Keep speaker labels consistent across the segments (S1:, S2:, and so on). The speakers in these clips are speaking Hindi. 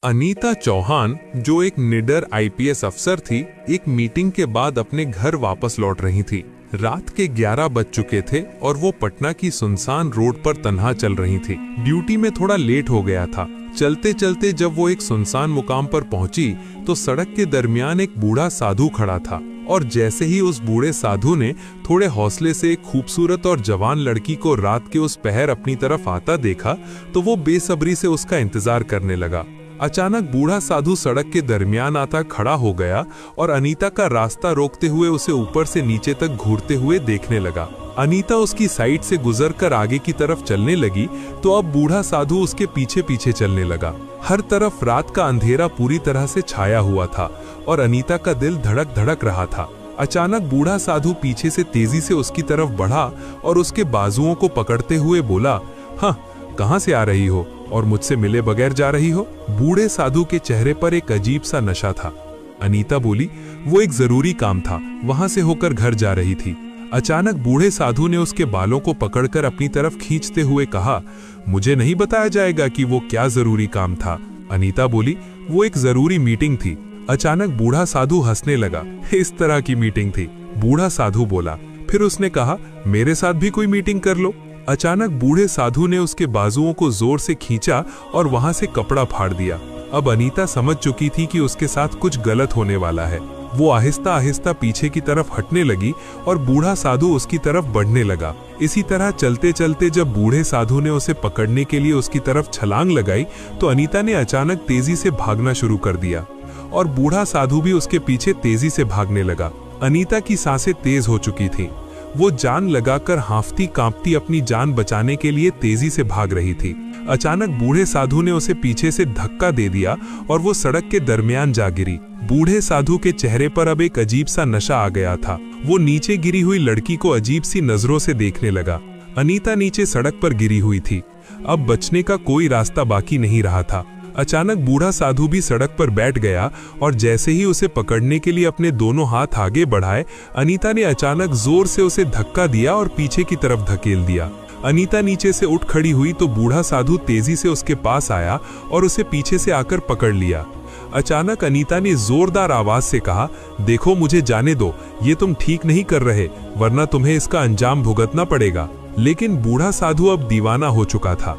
S1: अनीता चौहान, जो एक निडर आईपीएस अफसर थी, एक मीटिंग के बाद अपने घर वापस लौट रही थी। रात के 11 बज चुके थे और वो पटना की सुनसान रोड पर तन्हा चल रही थी। ड्यूटी में थोड़ा लेट हो गया था। चलते चलते जब वो एक सुनसान मुकाम पर पहुंची तो सड़क के दरमियान एक बूढ़ा साधु खड़ा था और जैसे ही उस बूढ़े साधु ने थोड़े हौसले से एक खूबसूरत और जवान लड़की को रात के उस पहर अपनी तरफ आता देखा तो वो बेसब्री से उसका इंतजार करने लगा। अचानक बूढ़ा साधु सड़क के दरमियान आता खड़ा हो गया और अनीता का रास्ता रोकते हुए उसे ऊपर से नीचे तक घूरते हुए देखने लगा। अनीता उसकी साइड से गुजरकर आगे की तरफ चलने लगी तो अब बूढ़ा साधु उसके पीछे पीछे चलने लगा। हर तरफ रात का अंधेरा पूरी तरह से छाया हुआ था और अनीता का दिल धड़क धड़क रहा था। अचानक बूढ़ा साधु पीछे से तेजी से उसकी तरफ बढ़ा और उसके बाजुओं को पकड़ते हुए बोला, हाँ, कहाँ से आ रही हो और मुझसे मिले बगैर जा रही हो? बूढ़े साधु के चेहरे पर एक अजीब सा नशा था। अनीता बोली, वो एक जरूरी काम था, वहां से होकर घर जा रही थी। अचानक बूढ़े साधु ने उसके बालों को पकड़कर अपनी तरफ खींचते हुए कहा, मुझे नहीं बताया जाएगा कि वो क्या जरूरी काम था? अनीता बोली, वो एक जरूरी मीटिंग थी। अचानक बूढ़ा साधु हंसने लगा। इस तरह की मीटिंग थी? बूढ़ा साधु बोला। फिर उसने कहा, मेरे साथ भी कोई मीटिंग कर लो। अचानक बूढ़े साधु ने उसके बाजुओं को जोर से खींचा और वहां से कपड़ा फाड़ दिया। अब अनीता समझ चुकी थी कि उसके साथ कुछ गलत होने वाला है। वो आहिस्ता आहिस्ता पीछे की तरफ हटने लगी और बूढ़ा साधु उसकी तरफ बढ़ने लगा। इसी तरह चलते चलते जब बूढ़े साधु ने उसे पकड़ने के लिए उसकी तरफ छलांग लगाई तो अनीता ने अचानक तेजी से भागना शुरू कर दिया और बूढ़ा साधु भी उसके पीछे तेजी से भागने लगा। अनीता की सांसें तेज हो चुकी थी। वो जान लगाकर हांफती कांपती अपनी जान बचाने के लिए तेजी से भाग रही थी। अचानक बूढ़े साधु ने उसे पीछे से धक्का दे दिया और वो सड़क के दरमियान जा गिरी। बूढ़े साधु के चेहरे पर अब एक अजीब सा नशा आ गया था। वो नीचे गिरी हुई लड़की को अजीब सी नजरों से देखने लगा। अनीता नीचे सड़क पर गिरी हुई थी। अब बचने का कोई रास्ता बाकी नहीं रहा था। अचानक बूढ़ा साधु भी सड़क पर बैठ गया और जैसे ही उसे पकड़ने के लिए अपने दोनों हाथ आगे बढ़ाए, अनीता ने अचानक जोर से उसे धक्का दिया और पीछे की तरफ धकेल दिया। अनीता नीचे से उठ खड़ी हुई तो बूढ़ा साधु तेजी से उसके पास आया और उसे पीछे से आकर पकड़ लिया। अचानक अनीता ने जोरदार आवाज से कहा, देखो, मुझे जाने दो, ये तुम ठीक नहीं कर रहे, वरना तुम्हें इसका अंजाम भुगतना पड़ेगा। लेकिन बूढ़ा साधु अब दीवाना हो चुका था।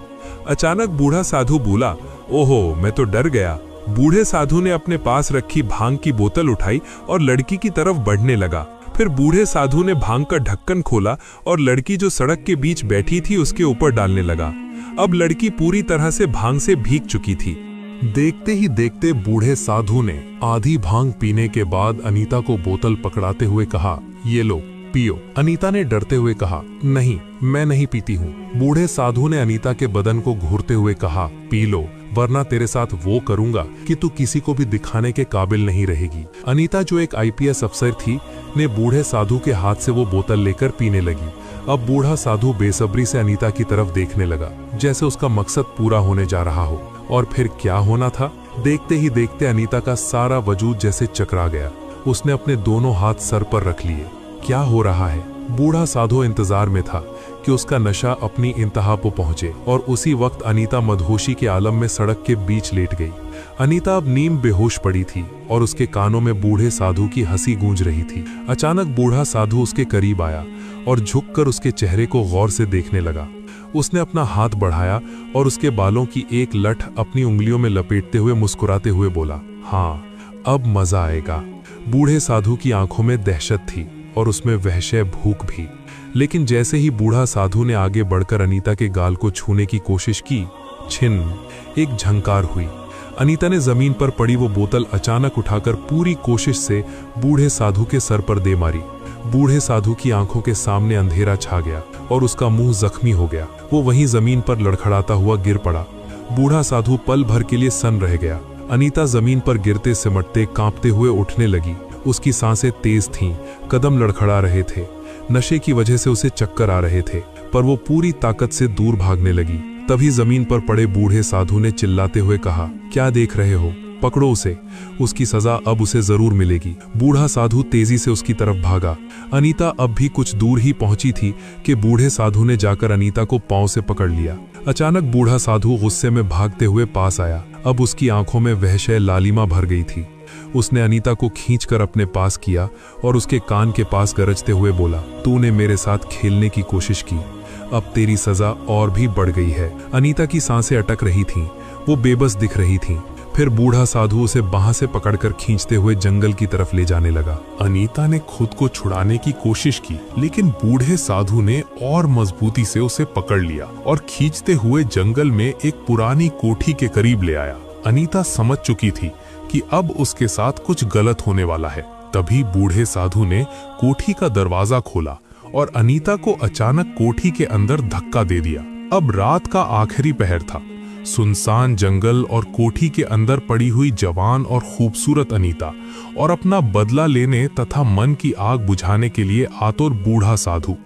S1: अचानक बूढ़ा साधु बोला, ओहो, मैं तो डर गया। बूढ़े साधु ने अपने पास रखी भांग की बोतल उठाई और लड़की की तरफ बढ़ने लगा। फिर बूढ़े साधु ने भांग का ढक्कन खोला और लड़की जो सड़क के बीच बैठी थी उसके ऊपर डालने लगा। अब लड़की पूरी तरह से भांग से भीग चुकी थी। देखते ही देखते बूढ़े साधु ने आधी भांग पीने के बाद अनीता को बोतल पकड़ाते हुए कहा, ये लो, पियो। अनीता ने डरते हुए कहा, नहीं, मैं नहीं पीती हूँ। बूढ़े साधु ने अनीता के बदन को घूरते हुए कहा, पी लो, वरना तेरे साथ वो करूंगा कि तू किसी को भी दिखाने के काबिल नहीं रहेगी। अनीता, जो एक आईपीएस अफसर थी, ने बूढ़े साधु के हाथ से वो बोतल लेकर पीने लगी। अब बूढ़ा साधु बेसब्री से अनीता की तरफ देखने लगा, जैसे उसका मकसद पूरा होने जा रहा हो। और फिर क्या होना था? देखते ही देखते अनीता का सारा वजूद जैसे चकरा गया। उसने अपने दोनों हाथ सर पर रख लिए। क्या हो रहा है? बूढ़ा साधु इंतजार में था कि उसका नशा अपनी इंतहा पर पहुंचे और उसी वक्त अनीता मदहोशी के आलम में सड़क के बीच लेट गई। अनीता अब नीम बेहोश पड़ी थी और उसके कानों में बूढ़े साधु की हंसी गूंज रही थी। अचानक बूढ़ा साधु उसके करीब आया और झुककर उसके चेहरे को गौर से देखने लगा। उसने अपना हाथ बढ़ाया और उसके बालों की एक लठ अपनी उंगलियों में लपेटते हुए मुस्कुराते हुए बोला, हाँ, अब मजा आएगा। बूढ़े साधु की आंखों में दहशत थी और उसमें वहशे भूख भी। लेकिन जैसे ही बूढ़ा साधु ने आगे बढ़कर अनीता के गाल को छूने की कोशिश की, छिन, एक झंकार हुई। अनीता ने जमीन पर पड़ी वो बोतल अचानक उठाकर पूरी कोशिश से बूढ़े साधु के सर पर दे मारी। बूढ़े साधु की आंखों के सामने अंधेरा छा गया और उसका मुंह जख्मी हो गया। वो वहीं जमीन पर लड़खड़ाता हुआ गिर पड़ा। बूढ़ा साधु पल भर के लिए सन्न रह गया। अनीता जमीन पर गिरते सिमटते कांपते हुए उठने लगी। उसकी सांसें तेज थीं, कदम लड़खड़ा रहे थे। नशे की वजह से उसे चक्कर आ रहे थे, पर वो पूरी ताकत से दूर भागने लगी। तभी जमीन पर पड़े बूढ़े साधु ने चिल्लाते हुए कहा, क्या देख रहे हो? पकड़ो उसे, उसकी सजा अब उसे जरूर मिलेगी। बूढ़ा साधु तेजी से उसकी तरफ भागा। अनीता अब भी कुछ दूर ही पहुंची थी कि बूढ़े साधु ने जाकर अनीता को पांव से पकड़ लिया। अचानक बूढ़ा साधु गुस्से में भागते हुए पास आया। अब उसकी आंखों में वहशह लालिमा भर गई थी। उसने अनीता को खींचकर अपने पास किया और उसके कान के पास गरजते हुए बोला, तूने मेरे साथ खेलने की कोशिश की, अब तेरी सजा और भी बढ़ गई है। अनीता की सांसें अटक रही थीं, वो बेबस दिख रही थीं। फिर बूढ़ा साधु उसे बाह से पकड़कर खींचते हुए जंगल की तरफ ले जाने लगा। अनीता ने खुद को छुड़ाने की कोशिश की, लेकिन बूढ़े साधु ने और मजबूती से उसे पकड़ लिया और खींचते हुए जंगल में एक पुरानी कोठी के करीब ले आया। अनीता समझ चुकी थी कि अब उसके साथ कुछ गलत होने वाला है। तभी बूढ़े साधु ने कोठी का दरवाजा खोला और अनीता को अचानक कोठी के अंदर धक्का दे दिया। अब रात का आखिरी पहर था। सुनसान जंगल और कोठी के अंदर पड़ी हुई जवान और खूबसूरत अनीता और अपना बदला लेने तथा मन की आग बुझाने के लिए आतुर बूढ़ा साधु।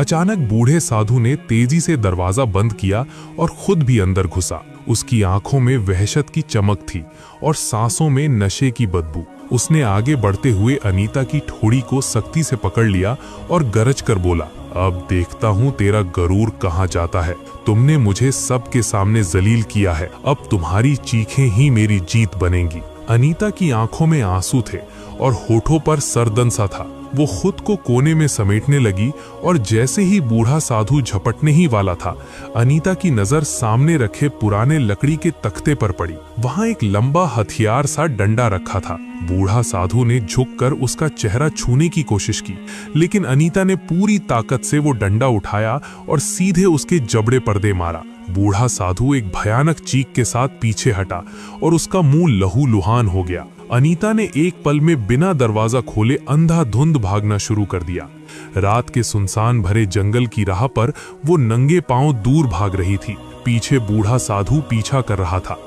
S1: अचानक बूढ़े साधु ने तेजी से दरवाजा बंद किया और खुद भी अंदर घुसा। उसकी आंखों में वहशत की चमक थी और सांसों में नशे की बदबू। उसने आगे बढ़ते हुए अनीता की ठोड़ी को सख्ती से पकड़ लिया और गरज कर बोला, अब देखता हूँ तेरा गरूर कहाँ जाता है। तुमने मुझे सबके सामने जलील किया है, अब तुम्हारी चीखें ही मेरी जीत बनेंगी। अनीता की आंखों में आंसू थे और होठों पर सरदन सा था। वो खुद को कोने में समेटने लगी और जैसे ही बूढ़ा साधु झपटने ही वाला था, अनीता की नजर सामने रखे पुराने लकड़ी के तख्ते पर पड़ी। वहां एक लंबा हथियार सा डंडा रखा था। बूढ़ा साधु ने झुककर उसका चेहरा छूने की कोशिश की, लेकिन अनीता ने पूरी ताकत से वो डंडा उठाया और सीधे उसके जबड़े पर दे मारा। बूढ़ा साधु एक भयानक चीख के साथ पीछे हटा और उसका मुंह लहूलुहान हो गया। अनीता ने एक पल में बिना दरवाजा खोले अंधाधुंध भागना शुरू कर दिया। रात के सुनसान भरे जंगल की राह पर वो नंगे पांव दूर भाग रही थी। पीछे बूढ़ा साधु पीछा कर रहा था।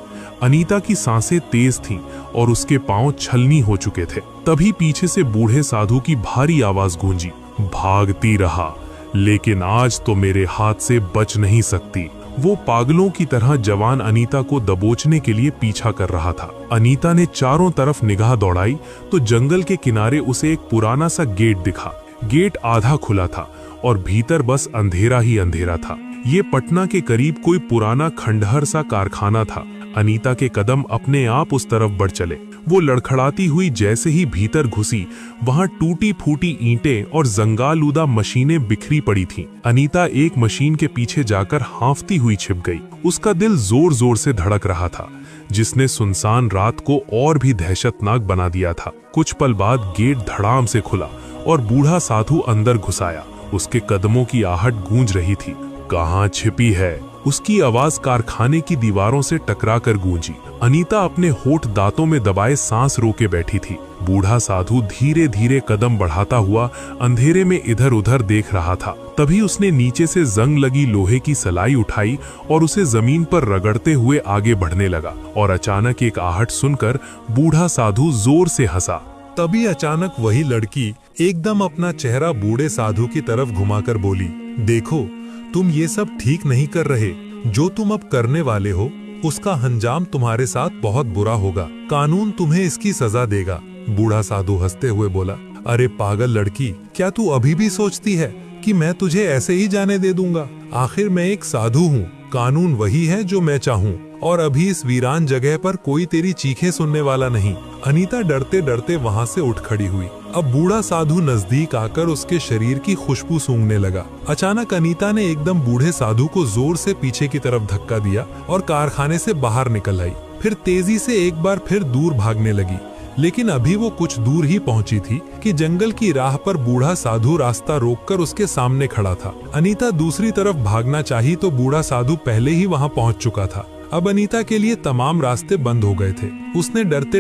S1: अनीता की सांसें तेज थीं और उसके पांव छलनी हो चुके थे। तभी पीछे से बूढ़े साधु की भारी आवाज गूंजी, भागती रहा, लेकिन आज तो मेरे हाथ से बच नहीं सकती। वो पागलों की तरह जवान अनीता को दबोचने के लिए पीछा कर रहा था। अनीता ने चारों तरफ निगाह दौड़ाई तो जंगल के किनारे उसे एक पुराना सा गेट दिखा। गेट आधा खुला था और भीतर बस अंधेरा ही अंधेरा था। ये पटना के करीब कोई पुराना खंडहर सा कारखाना था। अनीता के कदम अपने आप उस तरफ बढ़ चले। वो लड़खड़ाती हुई जैसे ही भीतर घुसी, वहां टूटी फूटी ईंटें और जंगालूदा मशीनें बिखरी पड़ी थीं। अनीता एक मशीन के पीछे जाकर हांफती हुई छिप गई। उसका दिल जोर जोर से धड़क रहा था, जिसने सुनसान रात को और भी दहशतनाक बना दिया था। कुछ पल बाद गेट धड़ाम से खुला और बूढ़ा साधु अंदर घुस आया। उसके कदमों की आहट गूंज रही थी। कहाँ छिपी है? उसकी आवाज कारखाने की दीवारों से टकराकर गूंजी। अनीता अपने होठ दांतों में दबाए सांस रोके बैठी थी। बूढ़ा साधु धीरे धीरे कदम बढ़ाता हुआ अंधेरे में इधर उधर देख रहा था। तभी उसने नीचे से जंग लगी लोहे की सलाई उठाई और उसे जमीन पर रगड़ते हुए आगे बढ़ने लगा। और अचानक एक आहट सुनकर बूढ़ा साधु जोर से हंसा। तभी अचानक वही लड़की एकदम अपना चेहरा बूढ़े साधु की तरफ घुमाकर बोली, देखो, तुम ये सब ठीक नहीं कर रहे। जो तुम अब करने वाले हो उसका अंजाम तुम्हारे साथ बहुत बुरा होगा। कानून तुम्हें इसकी सजा देगा। बूढ़ा साधु हंसते हुए बोला, अरे पागल लड़की, क्या तू अभी भी सोचती है कि मैं तुझे ऐसे ही जाने दे दूंगा? आखिर मैं एक साधु हूँ। कानून वही है जो मैं चाहूँ और अभी इस वीरान जगह पर कोई तेरी चीखें सुनने वाला नहीं। अनीता डरते डरते वहाँ से उठ खड़ी हुई। अब बूढ़ा साधु नजदीक आकर उसके शरीर की खुशबू सूंघने लगा। अचानक अनीता ने एकदम बूढ़े साधु को जोर से पीछे की तरफ धक्का दिया और कारखाने से बाहर निकल आई। फिर तेजी से एक बार फिर दूर भागने लगी। लेकिन अभी वो कुछ दूर ही पहुंची थी कि जंगल की राह पर बूढ़ा साधु रास्ता रोककर उसके सामने खड़ा था। अनीता दूसरी तरफ भागना चाही तो बूढ़ा साधु पहले ही वहां पहुंच चुका था। अब अनीता के लिए तमाम रास्ते बंद हो गए थे। उसने डरते